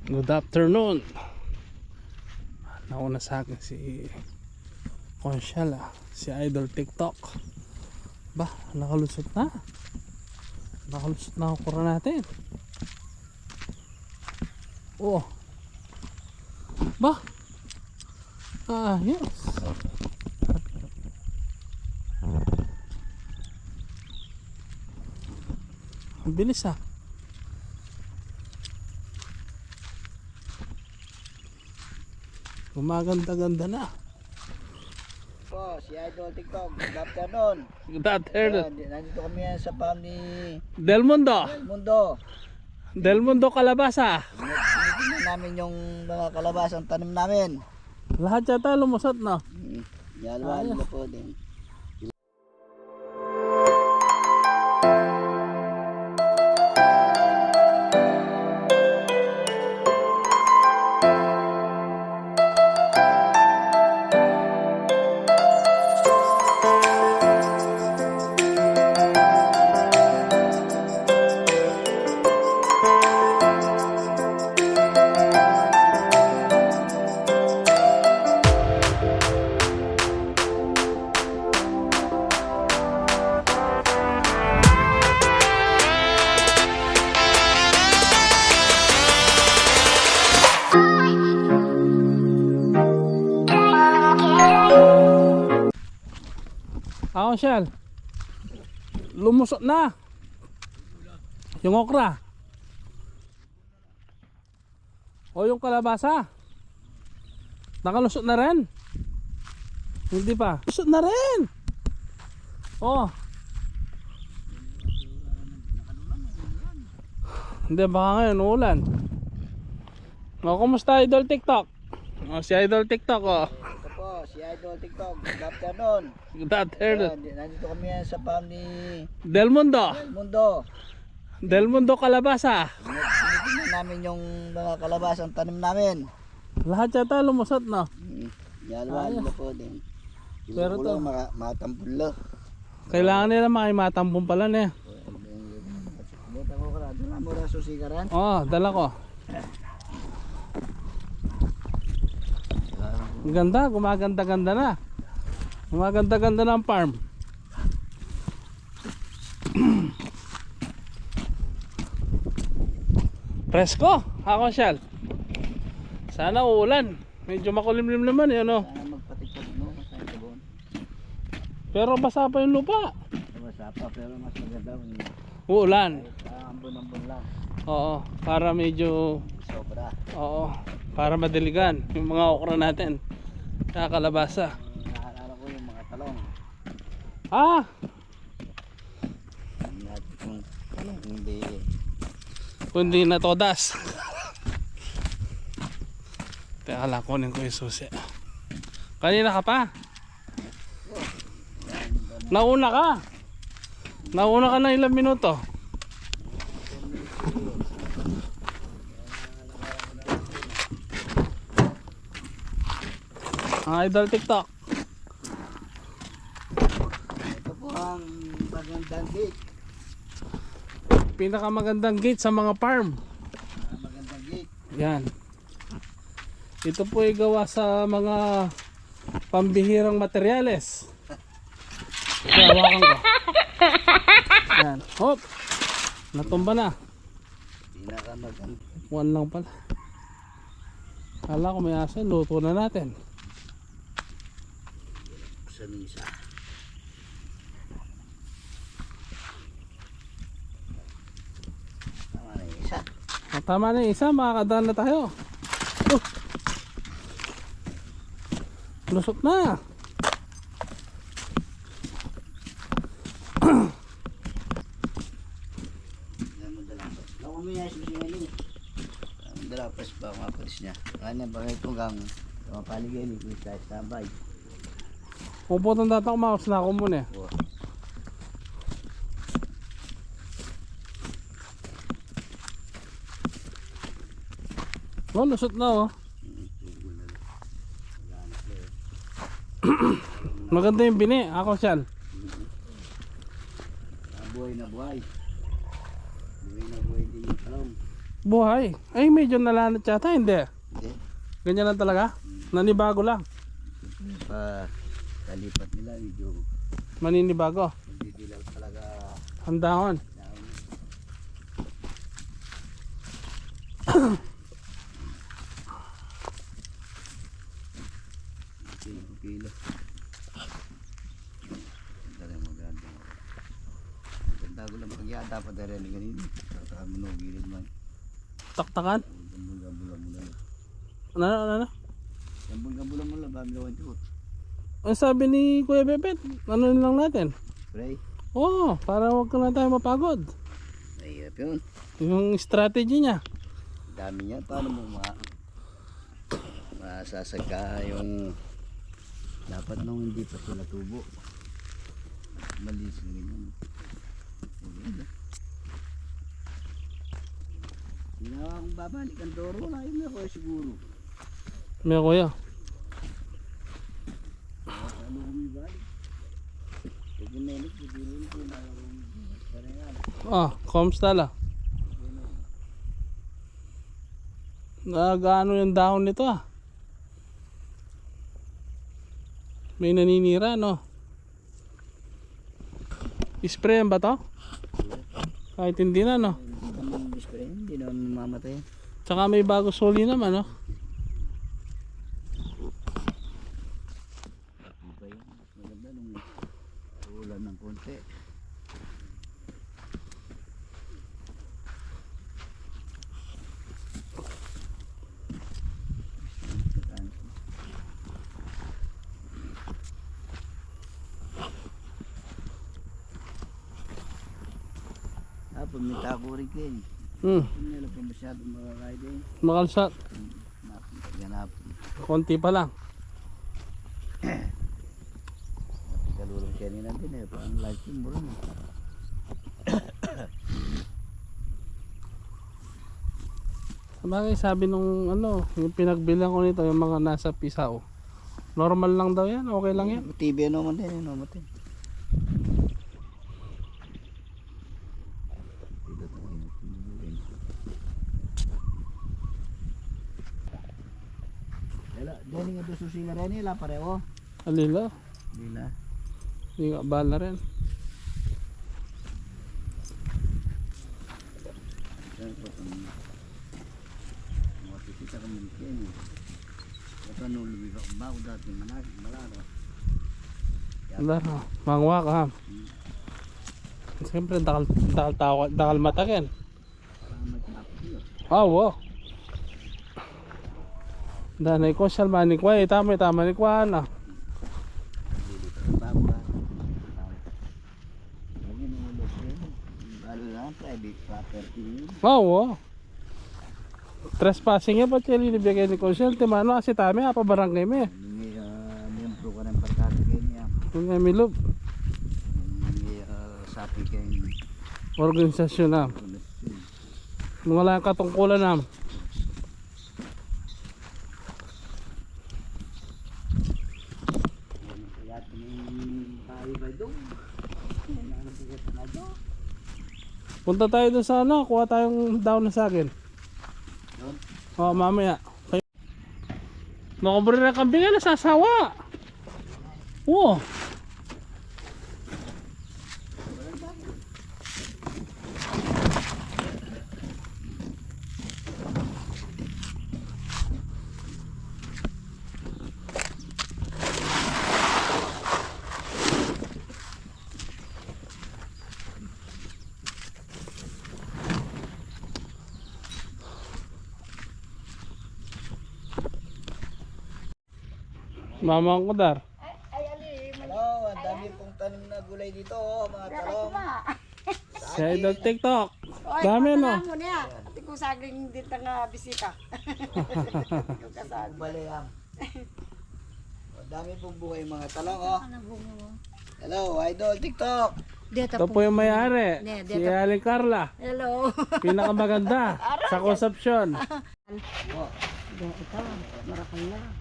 Good afternoon. Nauna sa akin si Conchal, si Idol TikTok. Ba, nakalusot na. Nakalusot na ang kura natin. Oh. Ba? Yes. Ang bilis ah. Gumaganda-ganda na. Po, si Idol TikTok. Good afternoon. Good afternoon. Nandito kami sa farm ni Del Mundo. Mundo. Del Mundo Kalabasa. Tinitingnan namin yung mga kalabasang tanim namin. Lahat yata lumusot na. Yalwan na po din. Shell, lumusot na yung okra o yung kalabasa. Nakalusot na rin. Hindi pa, lusot na rin. Oh, hindi, baka ngayon ulan. O, kumusta Idol TikTok? O, si Idol TikTok oh. Si Idol TikTok. Good afternoon. Good afternoon. Nandito kami sa farm ni Del Mundo. Mundo. Del Mundo Kalabasa. Tinitingnan namin yung mga kalabasang tanim namin. Lahat yata lumusot na. Yalwan na po din. Pero to, matampulo. kailangan nila makimatambong pala niya. Dito ko kara, dala mo ra susikaran. Oo, dala ko. Ang ganda, gumaganda-ganda na. Gumaganda-ganda na ang farm. Presko, ako Shal. Sana uulan. Medyo makulimlim naman eh, ano. Sana magpatikot mo sa sabon. Pero basa pa yung lupa. Basa pa pero mas maganda kung Uulan. ambon-ambon lang. Oo, para medyo Sobra. oo, para madiligan yung mga okra natin. Sa kalabasa. Naalala ko yung mga talong. Ah, Hindi. kundi na todas. Teka lang, kunin ko yung susi. Kanina ka pa? Nauna ka? Nauna ka na ilang minuto? Ang Idol TikTok. Ito po ang magandang gate. Pinakamagandang gate sa mga farm. Magandang gate. Yan. Ito po ay gawa sa mga pambihirang materyales. Hawakan ko. Yan. Hop. Natumba na. Pinakamagandang. One lang pala. Kala ko may asin. Luto na natin. Sa misa. Tama na yung isa. Tama na yung isa. Makakadaan na tayo. Lusot na. Pas ba mga palis niya? Kanya ba ito hanggang mapaligay ni Chris tambay. Puputang data ko, maus na ako muna eh. Oh, lusot na oh. Maganda yung bini, ako Shal. Buhay na buhay. Buhay na buhay din yung talong. Buhay. Ay, medyo nalanat yata, hindi. Hindi. Ganyan lang talaga. Nanibago lang. Pa kalipat nila medyo Maninibago. hindi lang talaga Ang dahon. kilo. Dari mo ganda. Ganda ko lang pagyata pa dari ni ganito. Saka mo no gilid man. Taktakan. Gambul-gambul mo lang. Ano? Gambul-gambul mo lang ba mo ito. Ang sabi ni Kuya Bebet, ano lang natin? Spray. Oo, para wag ka na tayo mapagod. Ay, yun. Yung strategy niya. Dami niya. Paano mo masasagka yung dapat nung hindi pa sila tubo. Malis na ganyan. Ginawa kong babalik ang doro na yun ako siguro. May kuya. Ano kumibalik? Pag melik, pagdirin ko na Kamusta la? Nagaano yung dahon nito ah. May naninira no. Isprayan ba to? Kahit hindi na no. Hindi naman mamamatay. Tsaka may bago soli naman no. Iba yun. Maganda nung ulan ng konti. Pumita ko rin kayo. Hindi na pa masyadong makakain din. Makalsat. Ganap. Konti pa lang. Kalulong siya nila din eh. Parang live stream mo rin. Sabagay sabi nung ano, yung pinagbilang ko nito, yung mga nasa Pisao. Normal lang daw yan, okay lang yan. TV naman din, naman din. Dali nga doon susila rin nila pareho. Alila, Dila. hindi ka bala rin. Makikita kami din. Ito nung lumibak ang bago dati malaro. Wala na, mangwa ka ha. Siyempre, dakal matakin. Wow. Danay ko siya manikwa eh, tama ni kwa na. Wow. Trespassing ya pa siya linibigay ni Consul, timano kasi tami apa barangay me. Miyembro ka ng barkada kayo niya. Kung nga milog. Sapi kayo. Organisasyon na. Wala katungkulan na. Punta tayo doon sa ano, kuha tayong down na sa akin. Oo, mamaya. Nakabri na kambing na sasawa. Oo. Mamang Kudar. Hello, ang dami pong tanim na gulay dito, mga talong. Sa Idol TikTok. Dami no. Mo niya. Ati ko saging dito nga bisita. Balayang. Ang dami pong buhay mga talong, oh. Hello, Idol TikTok. Ito po yung may-ari. Si Aling Carla. Hello. Pinakamaganda sa Concepcion. Ito, marakal na.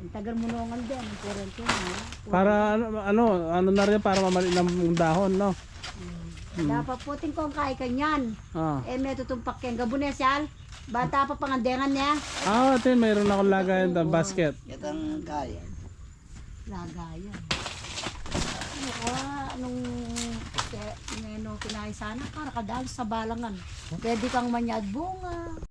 Ang tagal mo nungan din, ang kurente na. Para ano na rin para mamali ng dahon no. Dapat puting ko ang kaya kanyan. Ah. Eh, may tutumpak yan. Gabunes yan. Bata pa pangandengan niya. Ah, ate, mayroon ako lagayan ng basket. Yatang kaya. Lagayan. Ano ka? Anong kinay sana? Para kadal sa balangan. Pwede kang manyad bunga.